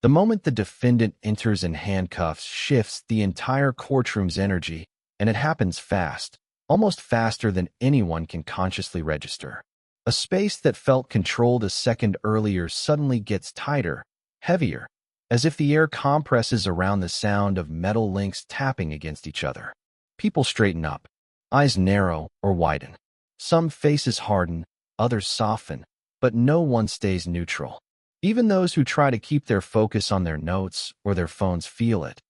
The moment the defendant enters in handcuffs shifts the entire courtroom's energy, and it happens fast, almost faster than anyone can consciously register. A space that felt controlled a second earlier suddenly gets tighter, heavier, as if the air compresses around the sound of metal links tapping against each other. People straighten up, eyes narrow or widen. Some faces harden, others soften, but no one stays neutral. Even those who try to keep their focus on their notes or their phones feel it.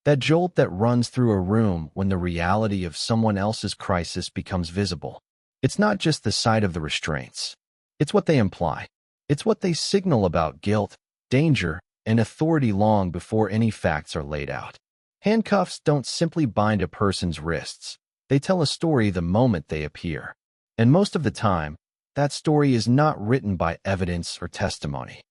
That jolt that runs through a room when the reality of someone else's crisis becomes visible. It's not just the sight of the restraints. It's what they imply. It's what they signal about guilt, danger, and authority long before any facts are laid out. Handcuffs don't simply bind a person's wrists. They tell a story the moment they appear. And most of the time, that story is not written by evidence or testimony.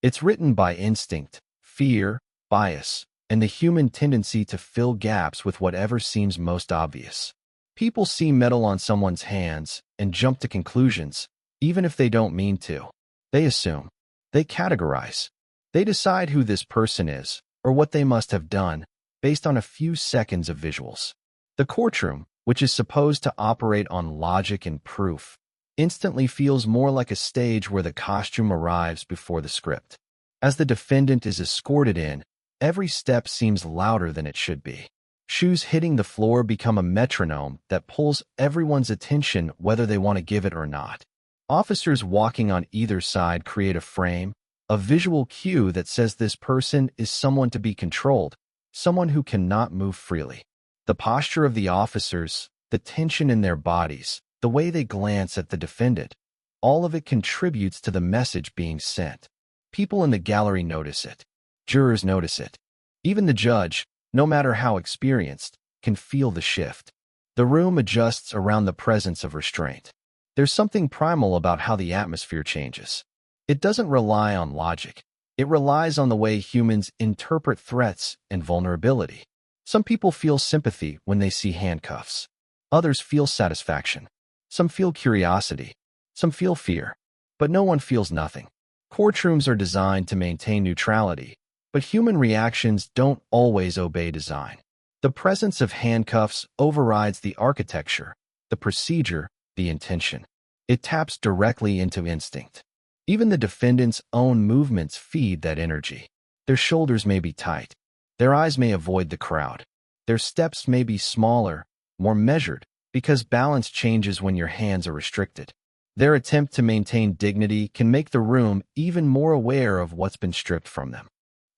It's written by instinct, fear, bias, and the human tendency to fill gaps with whatever seems most obvious. People see metal on someone's hands and jump to conclusions, even if they don't mean to. They assume. They categorize. They decide who this person is, or what they must have done, based on a few seconds of visuals. The courtroom, which is supposed to operate on logic and proof, instantly feels more like a stage where the costume arrives before the script. As the defendant is escorted in, every step seems louder than it should be. Shoes hitting the floor become a metronome that pulls everyone's attention whether they want to give it or not. Officers walking on either side create a frame, a visual cue that says this person is someone to be controlled, someone who cannot move freely. The posture of the officers, the tension in their bodies, the way they glance at the defendant, all of it contributes to the message being sent. People in the gallery notice it. Jurors notice it. Even the judge, no matter how experienced, can feel the shift. The room adjusts around the presence of restraint. There's something primal about how the atmosphere changes. It doesn't rely on logic. It relies on the way humans interpret threats and vulnerability. Some people feel sympathy when they see handcuffs. Others feel satisfaction. Some feel curiosity. Some feel fear. But no one feels nothing. Courtrooms are designed to maintain neutrality, but human reactions don't always obey design. The presence of handcuffs overrides the architecture, the procedure, the intention. It taps directly into instinct. Even the defendant's own movements feed that energy. Their shoulders may be tight. Their eyes may avoid the crowd. Their steps may be smaller, more measured, because balance changes when your hands are restricted. Their attempt to maintain dignity can make the room even more aware of what's been stripped from them.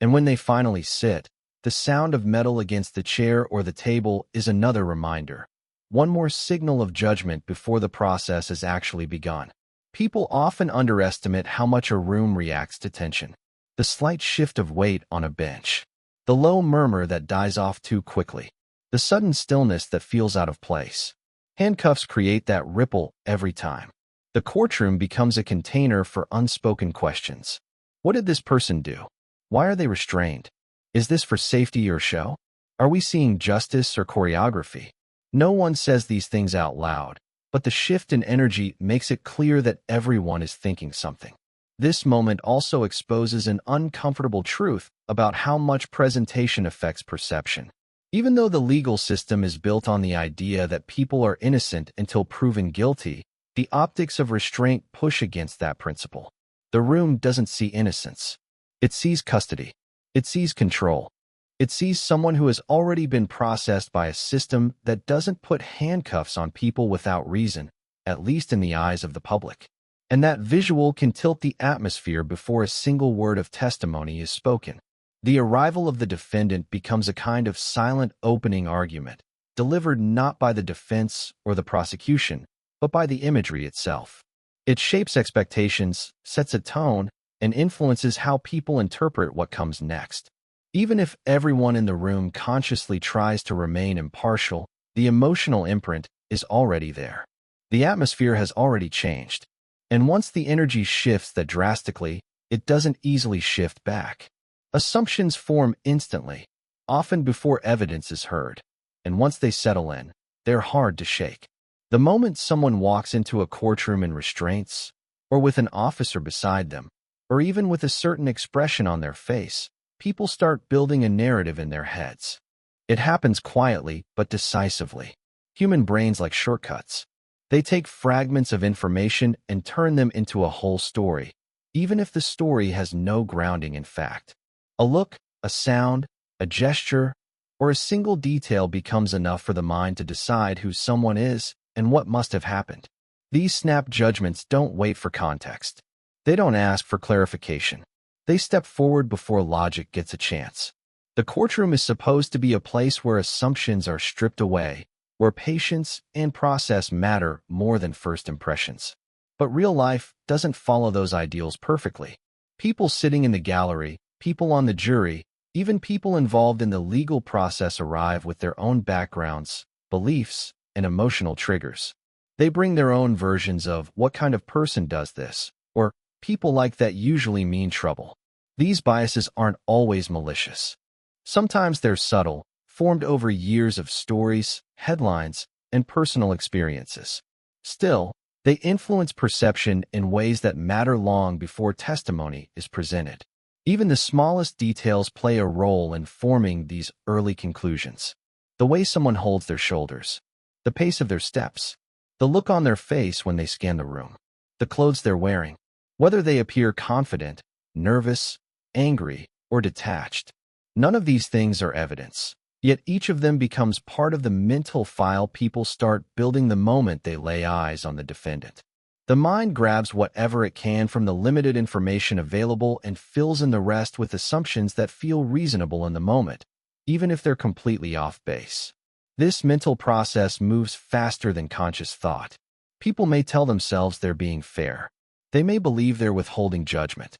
And when they finally sit, the sound of metal against the chair or the table is another reminder. One more signal of judgment before the process has actually begun. People often underestimate how much a room reacts to tension. The slight shift of weight on a bench. The low murmur that dies off too quickly. The sudden stillness that feels out of place. Handcuffs create that ripple every time. The courtroom becomes a container for unspoken questions. What did this person do? Why are they restrained? Is this for safety or show? Are we seeing justice or choreography? No one says these things out loud, but the shift in energy makes it clear that everyone is thinking something. This moment also exposes an uncomfortable truth about how much presentation affects perception. Even though the legal system is built on the idea that people are innocent until proven guilty, the optics of restraint push against that principle. The room doesn't see innocence. It sees custody. It sees control. It sees someone who has already been processed by a system that doesn't put handcuffs on people without reason, at least in the eyes of the public. And that visual can tilt the atmosphere before a single word of testimony is spoken. The arrival of the defendant becomes a kind of silent opening argument, delivered not by the defense or the prosecution, but by the imagery itself. It shapes expectations, sets a tone, and influences how people interpret what comes next. Even if everyone in the room consciously tries to remain impartial, the emotional imprint is already there. The atmosphere has already changed. And once the energy shifts that drastically, it doesn't easily shift back. Assumptions form instantly, often before evidence is heard. And once they settle in, they're hard to shake. The moment someone walks into a courtroom in restraints, or with an officer beside them, or even with a certain expression on their face, people start building a narrative in their heads. It happens quietly but decisively. Human brains like shortcuts. They take fragments of information and turn them into a whole story, even if the story has no grounding in fact. A look, a sound, a gesture, or a single detail becomes enough for the mind to decide who someone is and what must have happened. These snap judgments don't wait for context. They don't ask for clarification. They step forward before logic gets a chance. The courtroom is supposed to be a place where assumptions are stripped away, where patience and process matter more than first impressions. But real life doesn't follow those ideals perfectly. People sitting in the gallery, people on the jury, even people involved in the legal process arrive with their own backgrounds, beliefs, and emotional triggers. They bring their own versions of what kind of person does this, or people like that usually mean trouble. These biases aren't always malicious. Sometimes they're subtle, formed over years of stories, headlines, and personal experiences. Still, they influence perception in ways that matter long before testimony is presented. Even the smallest details play a role in forming these early conclusions. The way someone holds their shoulders, the pace of their steps, the look on their face when they scan the room, the clothes they're wearing, whether they appear confident, nervous, angry, or detached. None of these things are evidence, yet each of them becomes part of the mental file people start building the moment they lay eyes on the defendant. The mind grabs whatever it can from the limited information available and fills in the rest with assumptions that feel reasonable in the moment, even if they're completely off base. This mental process moves faster than conscious thought. People may tell themselves they're being fair. They may believe they're withholding judgment.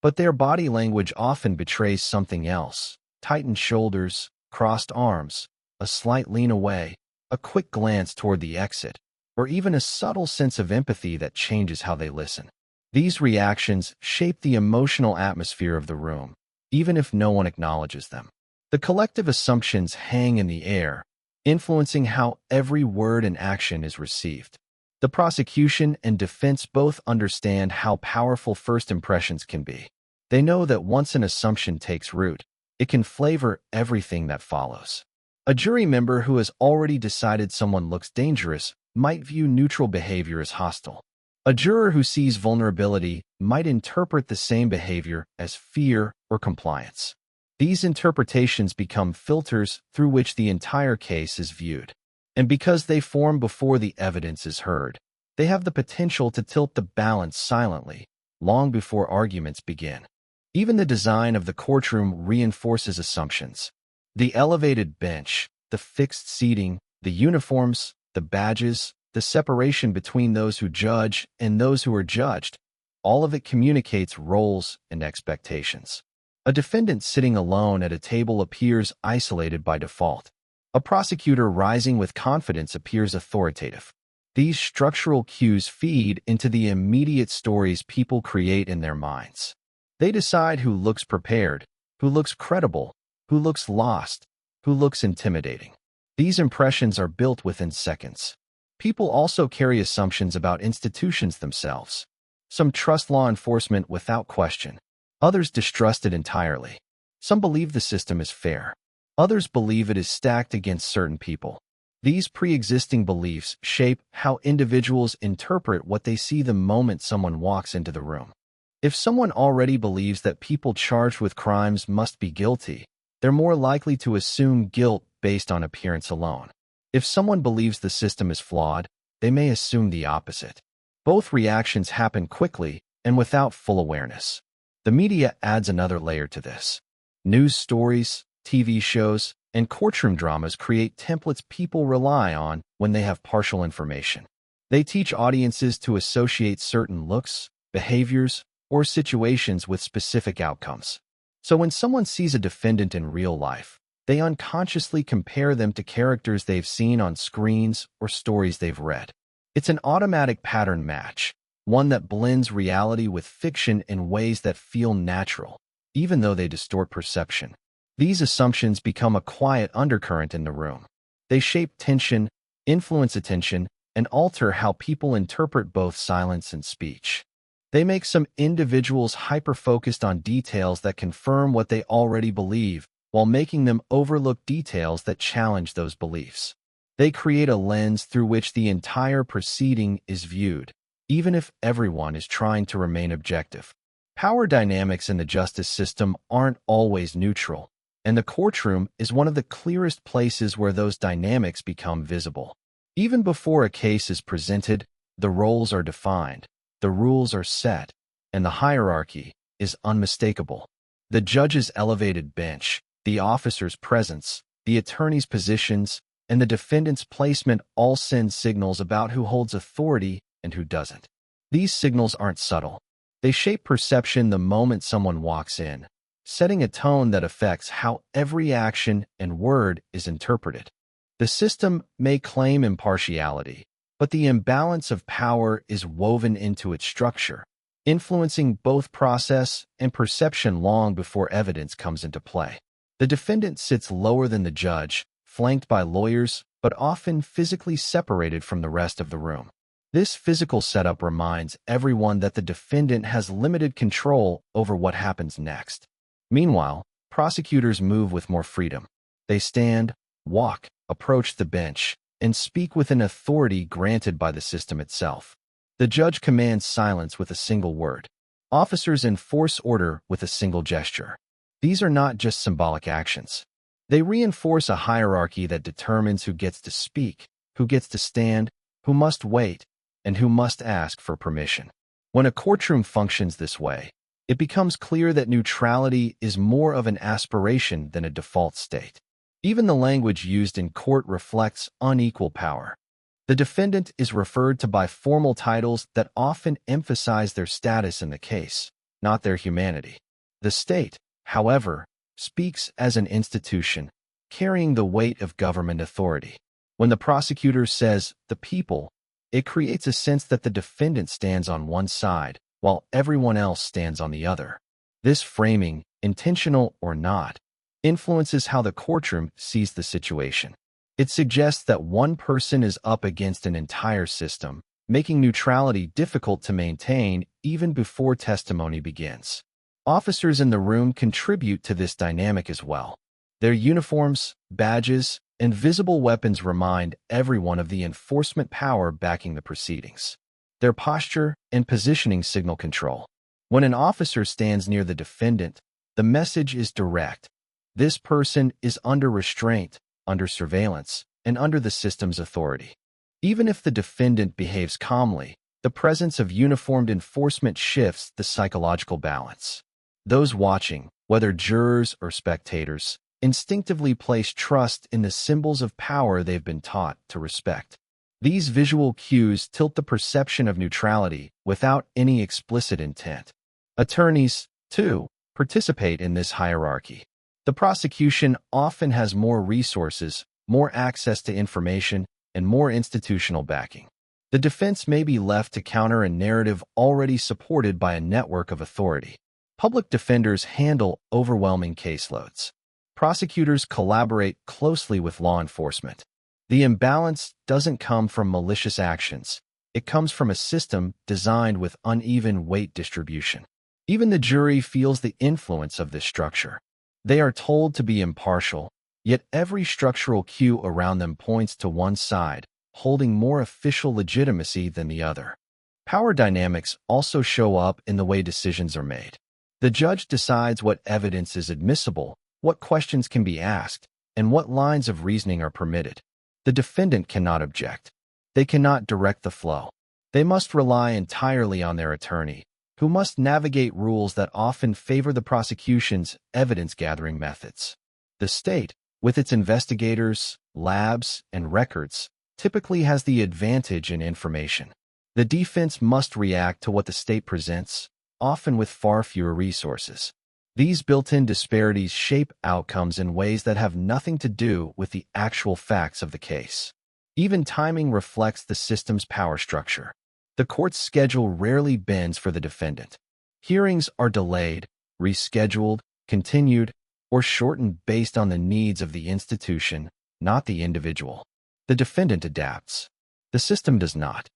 But their body language often betrays something else. Tightened shoulders, crossed arms, a slight lean away, a quick glance toward the exit, or even a subtle sense of empathy that changes how they listen. These reactions shape the emotional atmosphere of the room, even if no one acknowledges them. The collective assumptions hang in the air, influencing how every word and action is received. The prosecution and defense both understand how powerful first impressions can be. They know that once an assumption takes root, it can flavor everything that follows. A jury member who has already decided someone looks dangerous might view neutral behavior as hostile. A juror who sees vulnerability might interpret the same behavior as fear or compliance. These interpretations become filters through which the entire case is viewed. And because they form before the evidence is heard, they have the potential to tilt the balance silently, long before arguments begin. Even the design of the courtroom reinforces assumptions. The elevated bench, the fixed seating, the uniforms, the badges, the separation between those who judge and those who are judged, all of it communicates roles and expectations. A defendant sitting alone at a table appears isolated by default. A prosecutor rising with confidence appears authoritative. These structural cues feed into the immediate stories people create in their minds. They decide who looks prepared, who looks credible, who looks lost, who looks intimidating. These impressions are built within seconds. People also carry assumptions about institutions themselves. Some trust law enforcement without question. Others distrust it entirely. Some believe the system is fair. Others believe it is stacked against certain people. These pre-existing beliefs shape how individuals interpret what they see the moment someone walks into the room. If someone already believes that people charged with crimes must be guilty, they're more likely to assume guilt based on appearance alone. If someone believes the system is flawed, they may assume the opposite. Both reactions happen quickly and without full awareness. The media adds another layer to this. News stories, TV shows, and courtroom dramas create templates people rely on when they have partial information. They teach audiences to associate certain looks, behaviors, or situations with specific outcomes. So when someone sees a defendant in real life, they unconsciously compare them to characters they've seen on screens or stories they've read. It's an automatic pattern match, one that blends reality with fiction in ways that feel natural, even though they distort perception. These assumptions become a quiet undercurrent in the room. They shape tension, influence attention, and alter how people interpret both silence and speech. They make some individuals hyper-focused on details that confirm what they already believe, while making them overlook details that challenge those beliefs. They create a lens through which the entire proceeding is viewed, even if everyone is trying to remain objective. Power dynamics in the justice system aren't always neutral, and the courtroom is one of the clearest places where those dynamics become visible. Even before a case is presented, the roles are defined, the rules are set, and the hierarchy is unmistakable. The judge's elevated bench, the officer's presence, the attorney's positions, and the defendant's placement all send signals about who holds authority and who doesn't. These signals aren't subtle. They shape perception the moment someone walks in, setting a tone that affects how every action and word is interpreted. The system may claim impartiality, but the imbalance of power is woven into its structure, influencing both process and perception long before evidence comes into play. The defendant sits lower than the judge, flanked by lawyers, but often physically separated from the rest of the room. This physical setup reminds everyone that the defendant has limited control over what happens next. Meanwhile, prosecutors move with more freedom. They stand, walk, approach the bench, and speak with an authority granted by the system itself. The judge commands silence with a single word. Officers enforce order with a single gesture. These are not just symbolic actions. They reinforce a hierarchy that determines who gets to speak, who gets to stand, who must wait, and who must ask for permission. When a courtroom functions this way, it becomes clear that neutrality is more of an aspiration than a default state. Even the language used in court reflects unequal power. The defendant is referred to by formal titles that often emphasize their status in the case, not their humanity. The state, however, speaks as an institution, carrying the weight of government authority. When the prosecutor says, "the people," it creates a sense that the defendant stands on one side, while everyone else stands on the other. This framing, intentional or not, influences how the courtroom sees the situation. It suggests that one person is up against an entire system, making neutrality difficult to maintain even before testimony begins. Officers in the room contribute to this dynamic as well. Their uniforms, badges, and visible weapons remind everyone of the enforcement power backing the proceedings. Their posture and positioning signal control. When an officer stands near the defendant, the message is direct. This person is under restraint, under surveillance, and under the system's authority. Even if the defendant behaves calmly, the presence of uniformed enforcement shifts the psychological balance. Those watching, whether jurors or spectators, instinctively place trust in the symbols of power they've been taught to respect. These visual cues tilt the perception of neutrality without any explicit intent. Attorneys, too, participate in this hierarchy. The prosecution often has more resources, more access to information, and more institutional backing. The defense may be left to counter a narrative already supported by a network of authority. Public defenders handle overwhelming caseloads. Prosecutors collaborate closely with law enforcement. The imbalance doesn't come from malicious actions. It comes from a system designed with uneven weight distribution. Even the jury feels the influence of this structure. They are told to be impartial, yet every structural cue around them points to one side, holding more official legitimacy than the other. Power dynamics also show up in the way decisions are made. The judge decides what evidence is admissible, what questions can be asked, and what lines of reasoning are permitted. The defendant cannot object. They cannot direct the flow. They must rely entirely on their attorney, who must navigate rules that often favor the prosecution's evidence-gathering methods. The state, with its investigators, labs, and records, typically has the advantage in information. The defense must react to what the state presents, often with far fewer resources. These built-in disparities shape outcomes in ways that have nothing to do with the actual facts of the case. Even timing reflects the system's power structure. The court's schedule rarely bends for the defendant. Hearings are delayed, rescheduled, continued, or shortened based on the needs of the institution, not the individual. The defendant adapts. The system does not.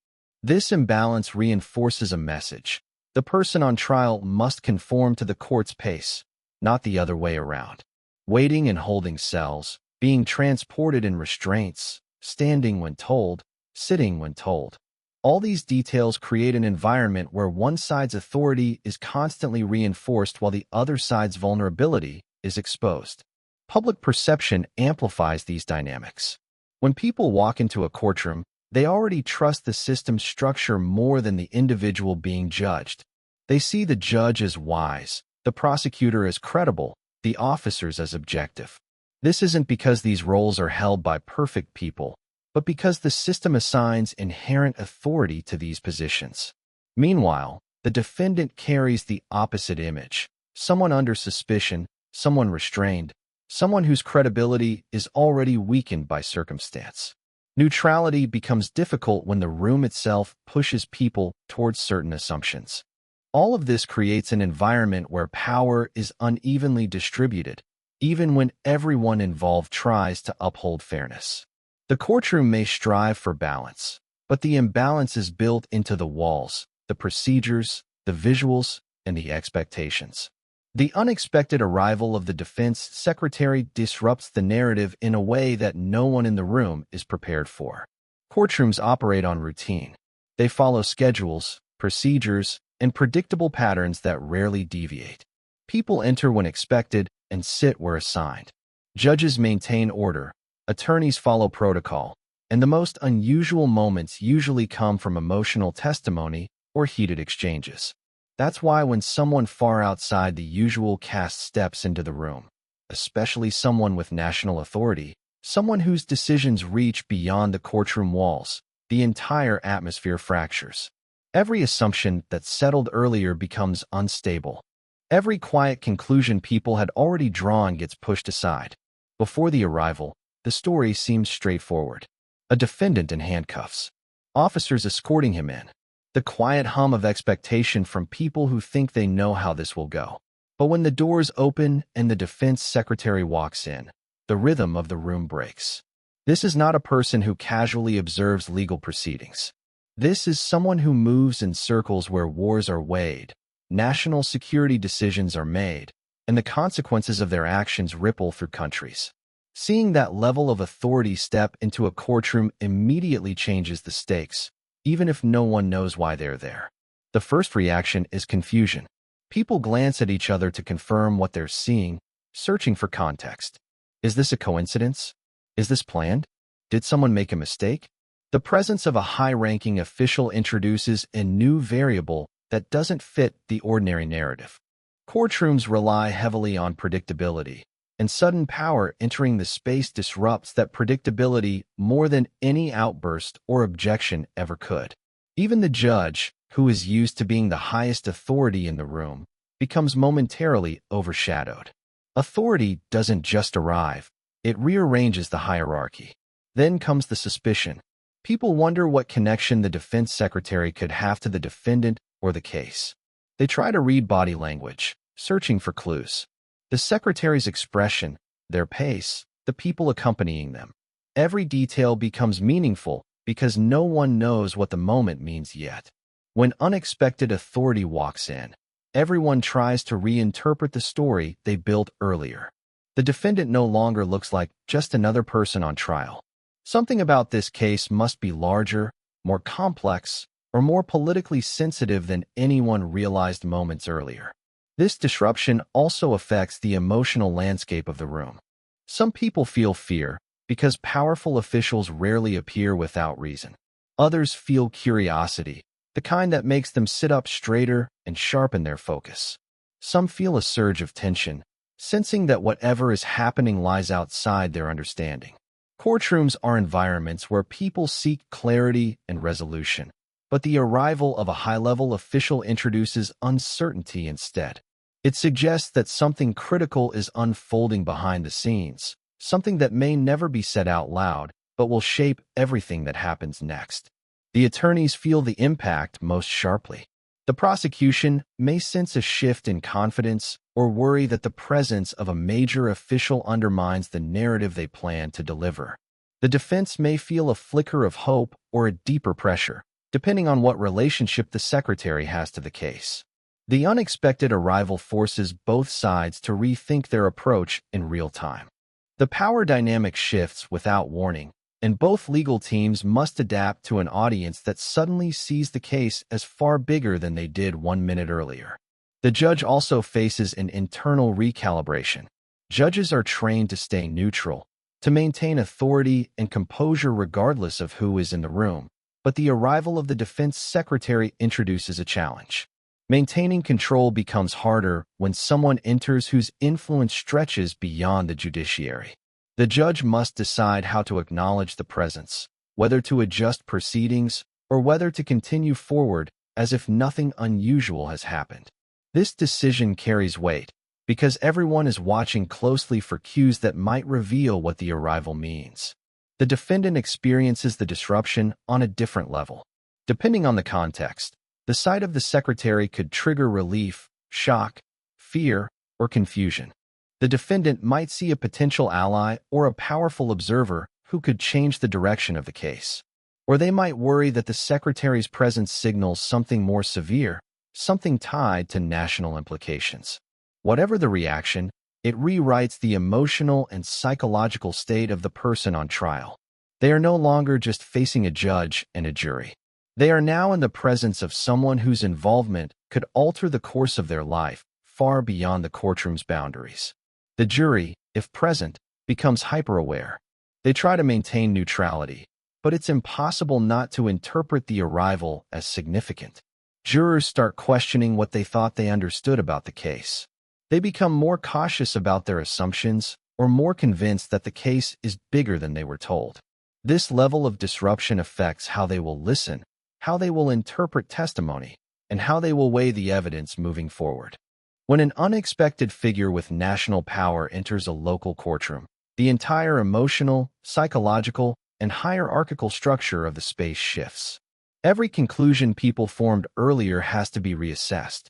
This imbalance reinforces a message. The person on trial must conform to the court's pace, not the other way around. Waiting and holding cells, being transported in restraints, standing when told, sitting when told. All these details create an environment where one side's authority is constantly reinforced while the other side's vulnerability is exposed. Public perception amplifies these dynamics. When people walk into a courtroom, they already trust the system's structure more than the individual being judged. They see the judge as wise, the prosecutor as credible, the officers as objective. This isn't because these roles are held by perfect people, but because the system assigns inherent authority to these positions. Meanwhile, the defendant carries the opposite image: someone under suspicion, someone restrained, someone whose credibility is already weakened by circumstance. Neutrality becomes difficult when the room itself pushes people towards certain assumptions. All of this creates an environment where power is unevenly distributed, even when everyone involved tries to uphold fairness. The courtroom may strive for balance, but the imbalance is built into the walls, the procedures, the visuals, and the expectations. The unexpected arrival of the defense secretary disrupts the narrative in a way that no one in the room is prepared for. Courtrooms operate on routine. They follow schedules, procedures, and predictable patterns that rarely deviate. People enter when expected and sit where assigned. Judges maintain order, attorneys follow protocol, and the most unusual moments usually come from emotional testimony or heated exchanges. That's why when someone far outside the usual cast steps into the room, especially someone with national authority, someone whose decisions reach beyond the courtroom walls, the entire atmosphere fractures. Every assumption that settled earlier becomes unstable. Every quiet conclusion people had already drawn gets pushed aside. Before the arrival, the story seems straightforward. A defendant in handcuffs. Officers escorting him in. The quiet hum of expectation from people who think they know how this will go. But when the doors open and the defense secretary walks in, the rhythm of the room breaks. This is not a person who casually observes legal proceedings. This is someone who moves in circles where wars are weighed, national security decisions are made, and the consequences of their actions ripple through countries. Seeing that level of authority step into a courtroom immediately changes the stakes, even if no one knows why they're there. The first reaction is confusion. People glance at each other to confirm what they're seeing, searching for context. Is this a coincidence? Is this planned? Did someone make a mistake? The presence of a high-ranking official introduces a new variable that doesn't fit the ordinary narrative. Courtrooms rely heavily on predictability, and sudden power entering the space disrupts that predictability more than any outburst or objection ever could. Even the judge, who is used to being the highest authority in the room, becomes momentarily overshadowed. Authority doesn't just arrive, it rearranges the hierarchy. Then comes the suspicion. People wonder what connection the defense secretary could have to the defendant or the case. They try to read body language, searching for clues. The secretary's expression, their pace, the people accompanying them. Every detail becomes meaningful because no one knows what the moment means yet. When unexpected authority walks in, everyone tries to reinterpret the story they built earlier. The defendant no longer looks like just another person on trial. Something about this case must be larger, more complex, or more politically sensitive than anyone realized moments earlier. This disruption also affects the emotional landscape of the room. Some people feel fear because powerful officials rarely appear without reason. Others feel curiosity, the kind that makes them sit up straighter and sharpen their focus. Some feel a surge of tension, sensing that whatever is happening lies outside their understanding. Courtrooms are environments where people seek clarity and resolution, but the arrival of a high-level official introduces uncertainty instead. It suggests that something critical is unfolding behind the scenes, something that may never be said out loud, but will shape everything that happens next. The attorneys feel the impact most sharply. The prosecution may sense a shift in confidence or worry that the presence of a major official undermines the narrative they plan to deliver. The defense may feel a flicker of hope or a deeper pressure, depending on what relationship the secretary has to the case. The unexpected arrival forces both sides to rethink their approach in real time. The power dynamic shifts without warning, and both legal teams must adapt to an audience that suddenly sees the case as far bigger than they did 1 minute earlier. The judge also faces an internal recalibration. Judges are trained to stay neutral, to maintain authority and composure regardless of who is in the room, but the arrival of the defense secretary introduces a challenge. Maintaining control becomes harder when someone enters whose influence stretches beyond the judiciary. The judge must decide how to acknowledge the presence, whether to adjust proceedings or whether to continue forward as if nothing unusual has happened. This decision carries weight because everyone is watching closely for cues that might reveal what the arrival means. The defendant experiences the disruption on a different level. Depending on the context, the sight of the secretary could trigger relief, shock, fear, or confusion. The defendant might see a potential ally or a powerful observer who could change the direction of the case. Or they might worry that the secretary's presence signals something more severe, something tied to national implications. Whatever the reaction, it rewrites the emotional and psychological state of the person on trial. They are no longer just facing a judge and a jury. They are now in the presence of someone whose involvement could alter the course of their life far beyond the courtroom's boundaries. The jury, if present, becomes hyper-aware. They try to maintain neutrality, but it's impossible not to interpret the arrival as significant. Jurors start questioning what they thought they understood about the case. They become more cautious about their assumptions or more convinced that the case is bigger than they were told. This level of disruption affects how they will listen, how they will interpret testimony, and how they will weigh the evidence moving forward. When an unexpected figure with national power enters a local courtroom, the entire emotional, psychological, and hierarchical structure of the space shifts. Every conclusion people formed earlier has to be reassessed.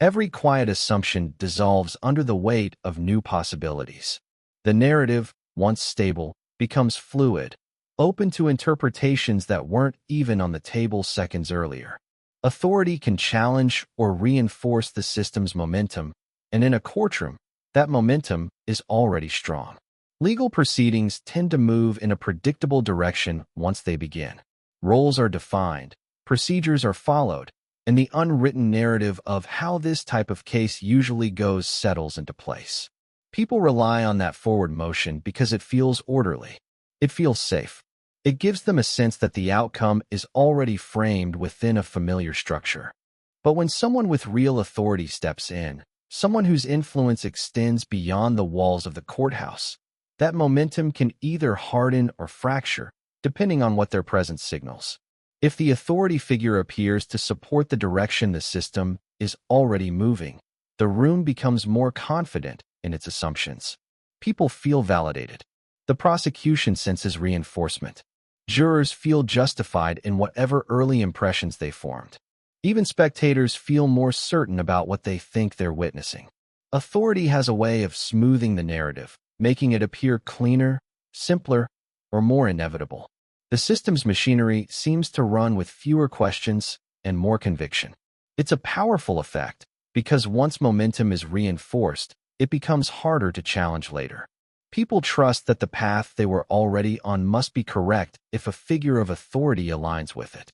Every quiet assumption dissolves under the weight of new possibilities. The narrative, once stable, becomes fluid, open to interpretations that weren't even on the table seconds earlier. Authority can challenge or reinforce the system's momentum, and in a courtroom, that momentum is already strong. Legal proceedings tend to move in a predictable direction once they begin. Roles are defined, procedures are followed, and the unwritten narrative of how this type of case usually goes settles into place. People rely on that forward motion because it feels orderly. It feels safe. It gives them a sense that the outcome is already framed within a familiar structure. But when someone with real authority steps in, someone whose influence extends beyond the walls of the courthouse, that momentum can either harden or fracture, depending on what their presence signals. If the authority figure appears to support the direction the system is already moving, the room becomes more confident in its assumptions. People feel validated. The prosecution senses reinforcement. Jurors feel justified in whatever early impressions they formed. Even spectators feel more certain about what they think they're witnessing. Authority has a way of smoothing the narrative, making it appear cleaner, simpler, or more inevitable. The system's machinery seems to run with fewer questions and more conviction. It's a powerful effect because once momentum is reinforced, it becomes harder to challenge later. People trust that the path they were already on must be correct if a figure of authority aligns with it.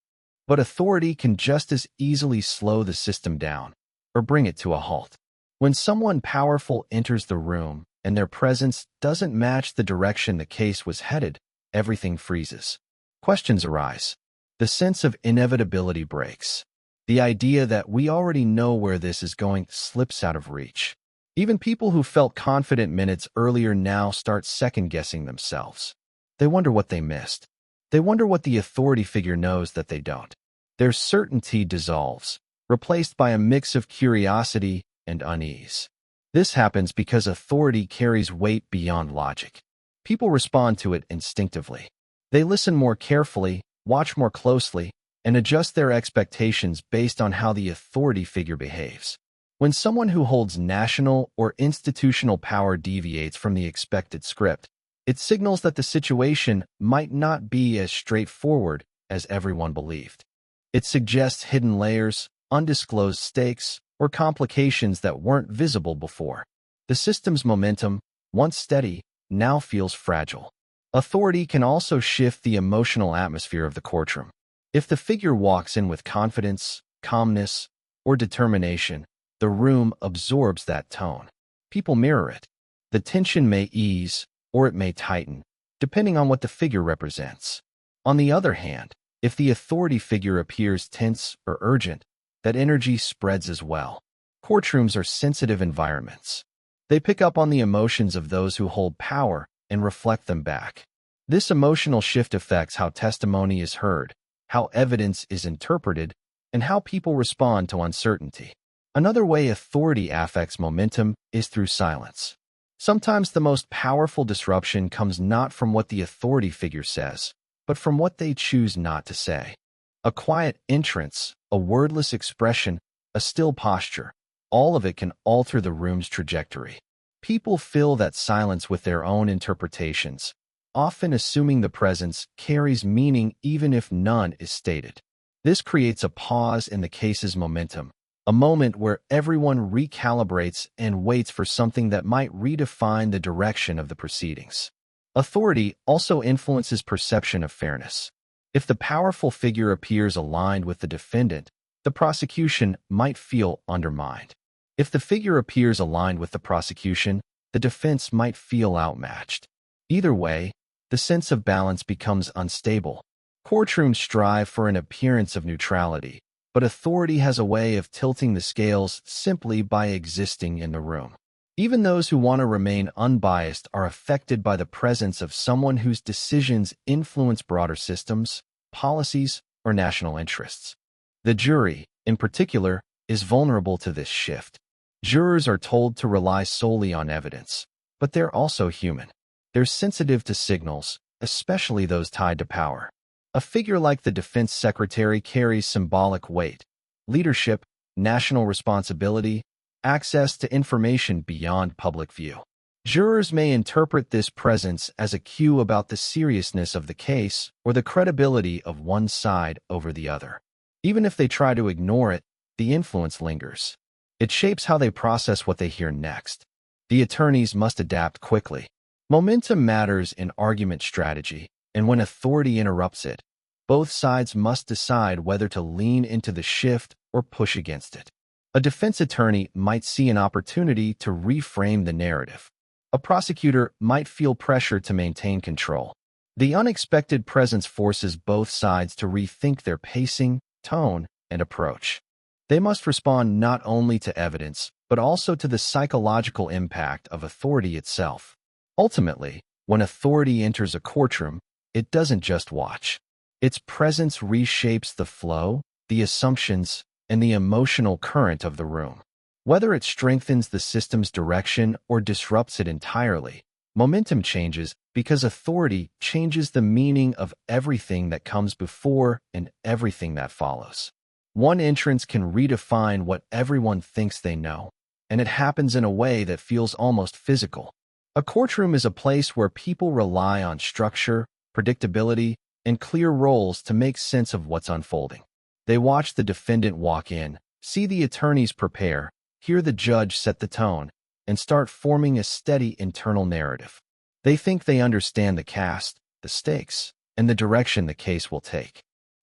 But authority can just as easily slow the system down or bring it to a halt. When someone powerful enters the room and their presence doesn't match the direction the case was headed, everything freezes. Questions arise. The sense of inevitability breaks. The idea that we already know where this is going slips out of reach. Even people who felt confident minutes earlier now start second-guessing themselves. They wonder what they missed. They wonder what the authority figure knows that they don't. Their certainty dissolves, replaced by a mix of curiosity and unease. This happens because authority carries weight beyond logic. People respond to it instinctively. They listen more carefully, watch more closely, and adjust their expectations based on how the authority figure behaves. When someone who holds national or institutional power deviates from the expected script, it signals that the situation might not be as straightforward as everyone believed. It suggests hidden layers, undisclosed stakes, or complications that weren't visible before. The system's momentum, once steady, now feels fragile. Authority can also shift the emotional atmosphere of the courtroom. If the figure walks in with confidence, calmness, or determination, the room absorbs that tone. People mirror it. The tension may ease, or it may tighten, depending on what the figure represents. On the other hand, if the authority figure appears tense or urgent, that energy spreads as well. Courtrooms are sensitive environments. They pick up on the emotions of those who hold power and reflect them back. This emotional shift affects how testimony is heard, how evidence is interpreted, and how people respond to uncertainty. Another way authority affects momentum is through silence. Sometimes the most powerful disruption comes not from what the authority figure says, but from what they choose not to say. A quiet entrance, a wordless expression, a still posture, all of it can alter the room's trajectory. People fill that silence with their own interpretations, often assuming the presence carries meaning even if none is stated. This creates a pause in the case's momentum, a moment where everyone recalibrates and waits for something that might redefine the direction of the proceedings. Authority also influences perception of fairness. If the powerful figure appears aligned with the defendant, the prosecution might feel undermined. If the figure appears aligned with the prosecution, the defense might feel outmatched. Either way, the sense of balance becomes unstable. Courtrooms strive for an appearance of neutrality, but authority has a way of tilting the scales simply by existing in the room. Even those who want to remain unbiased are affected by the presence of someone whose decisions influence broader systems, policies, or national interests. The jury, in particular, is vulnerable to this shift. Jurors are told to rely solely on evidence, but they're also human. They're sensitive to signals, especially those tied to power. A figure like the defense secretary carries symbolic weight, leadership, national responsibility, access to information beyond public view. Jurors may interpret this presence as a cue about the seriousness of the case or the credibility of one side over the other. Even if they try to ignore it, the influence lingers. It shapes how they process what they hear next. The attorneys must adapt quickly. Momentum matters in argument strategy, and when authority interrupts it, both sides must decide whether to lean into the shift or push against it. A defense attorney might see an opportunity to reframe the narrative. A prosecutor might feel pressure to maintain control. The unexpected presence forces both sides to rethink their pacing, tone, and approach. They must respond not only to evidence, but also to the psychological impact of authority itself. Ultimately, when authority enters a courtroom, it doesn't just watch. Its presence reshapes the flow, the assumptions, and the emotional current of the room. Whether it strengthens the system's direction or disrupts it entirely, momentum changes because authority changes the meaning of everything that comes before and everything that follows. One entrance can redefine what everyone thinks they know, and it happens in a way that feels almost physical. A courtroom is a place where people rely on structure, predictability, and clear roles to make sense of what's unfolding. They watch the defendant walk in, see the attorneys prepare, hear the judge set the tone, and start forming a steady internal narrative. They think they understand the cast, the stakes, and the direction the case will take.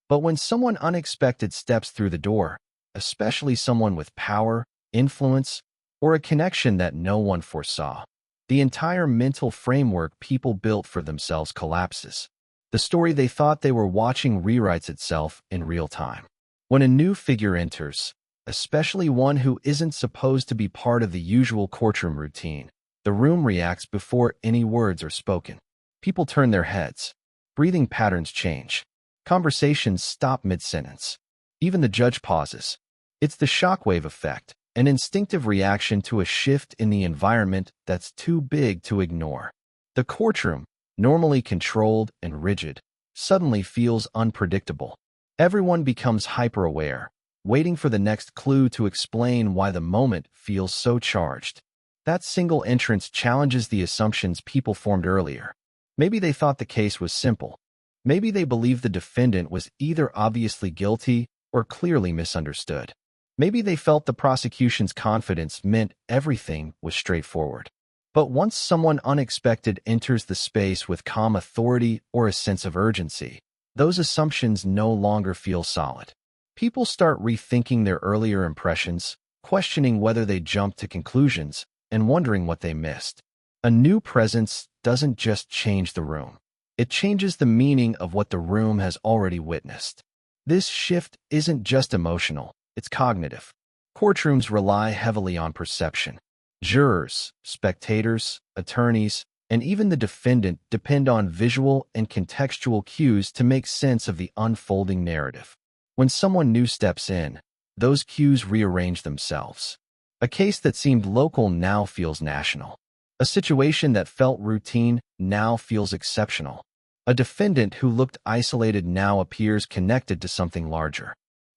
But when someone unexpected steps through the door, especially someone with power, influence, or a connection that no one foresaw, the entire mental framework people built for themselves collapses. The story they thought they were watching rewrites itself in real time. When a new figure enters, especially one who isn't supposed to be part of the usual courtroom routine, the room reacts before any words are spoken. People turn their heads. Breathing patterns change. Conversations stop mid-sentence. Even the judge pauses. It's the shockwave effect, an instinctive reaction to a shift in the environment that's too big to ignore. The courtroom, normally controlled and rigid, suddenly feels unpredictable. Everyone becomes hyper-aware, waiting for the next clue to explain why the moment feels so charged. That single entrance challenges the assumptions people formed earlier. Maybe they thought the case was simple. Maybe they believed the defendant was either obviously guilty or clearly misunderstood. Maybe they felt the prosecution's confidence meant everything was straightforward. But once someone unexpected enters the space with calm authority or a sense of urgency, those assumptions no longer feel solid. People start rethinking their earlier impressions, questioning whether they jumped to conclusions, and wondering what they missed. A new presence doesn't just change the room. It changes the meaning of what the room has already witnessed. This shift isn't just emotional, it's cognitive. Courtrooms rely heavily on perception. Jurors, spectators, attorneys, and even the defendant depend on visual and contextual cues to make sense of the unfolding narrative. When someone new steps in, those cues rearrange themselves. A case that seemed local now feels national. A situation that felt routine now feels exceptional. A defendant who looked isolated now appears connected to something larger.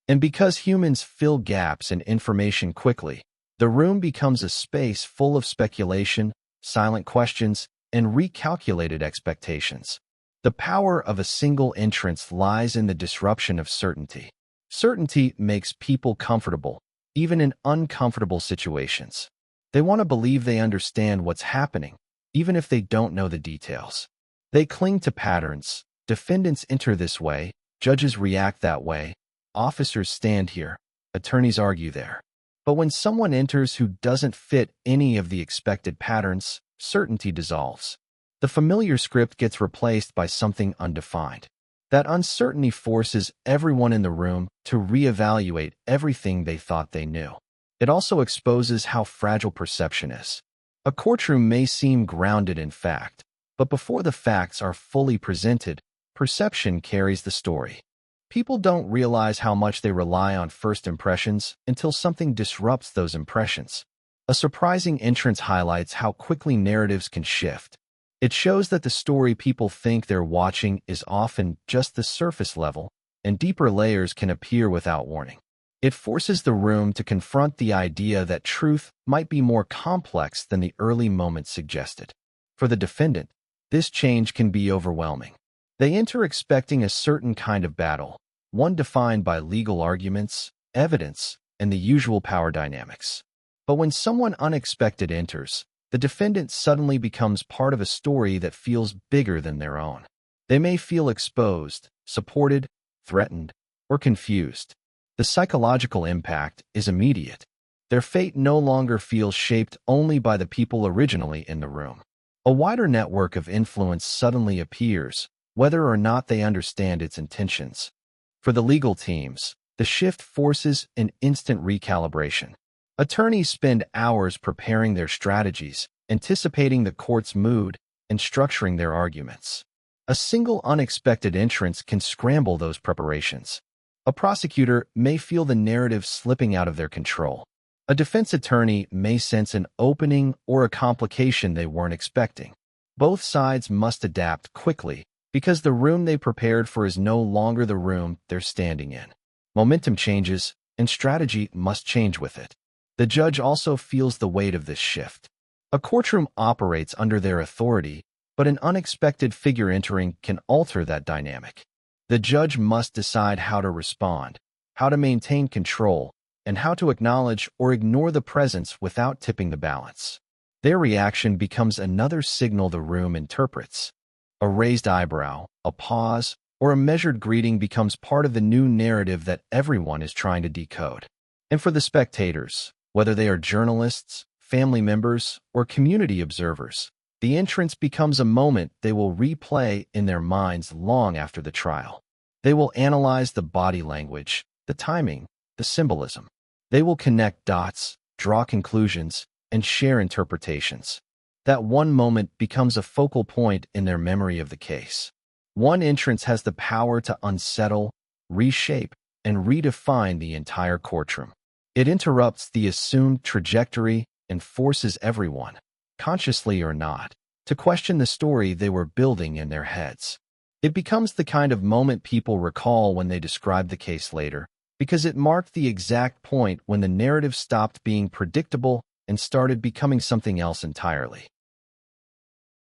And because humans fill gaps in information quickly, the room becomes a space full of speculation, silent questions, and recalculated expectations. The power of a single entrance lies in the disruption of certainty. Certainty makes people comfortable, even in uncomfortable situations. They want to believe they understand what's happening, even if they don't know the details. They cling to patterns. Defendants enter this way, judges react that way, officers stand here, attorneys argue there. But when someone enters who doesn't fit any of the expected patterns, certainty dissolves. The familiar script gets replaced by something undefined. That uncertainty forces everyone in the room to reevaluate everything they thought they knew. It also exposes how fragile perception is. A courtroom may seem grounded in fact, but before the facts are fully presented, perception carries the story. People don't realize how much they rely on first impressions until something disrupts those impressions. A surprising entrance highlights how quickly narratives can shift. It shows that the story people think they're watching is often just the surface level, and deeper layers can appear without warning. It forces the room to confront the idea that truth might be more complex than the early moments suggested. For the defendant, this change can be overwhelming. They enter expecting a certain kind of battle, one defined by legal arguments, evidence, and the usual power dynamics. But when someone unexpected enters, the defendant suddenly becomes part of a story that feels bigger than their own. They may feel exposed, supported, threatened, or confused. The psychological impact is immediate. Their fate no longer feels shaped only by the people originally in the room. A wider network of influence suddenly appears, whether or not they understand its intentions. For the legal teams, the shift forces an instant recalibration. Attorneys spend hours preparing their strategies, anticipating the court's mood, and structuring their arguments. A single unexpected entrance can scramble those preparations. A prosecutor may feel the narrative slipping out of their control. A defense attorney may sense an opening or a complication they weren't expecting. Both sides must adapt quickly because the room they prepared for is no longer the room they're standing in. Momentum changes, and strategy must change with it. The judge also feels the weight of this shift. A courtroom operates under their authority, but an unexpected figure entering can alter that dynamic. The judge must decide how to respond, how to maintain control, and how to acknowledge or ignore the presence without tipping the balance. Their reaction becomes another signal the room interprets. A raised eyebrow, a pause, or a measured greeting becomes part of the new narrative that everyone is trying to decode. And for the spectators, whether they are journalists, family members, or community observers, the entrance becomes a moment they will replay in their minds long after the trial. They will analyze the body language, the timing, the symbolism. They will connect dots, draw conclusions, and share interpretations. That one moment becomes a focal point in their memory of the case. One entrance has the power to unsettle, reshape, and redefine the entire courtroom. It interrupts the assumed trajectory and forces everyone, consciously or not, to question the story they were building in their heads. It becomes the kind of moment people recall when they describe the case later, because it marked the exact point when the narrative stopped being predictable and started becoming something else entirely.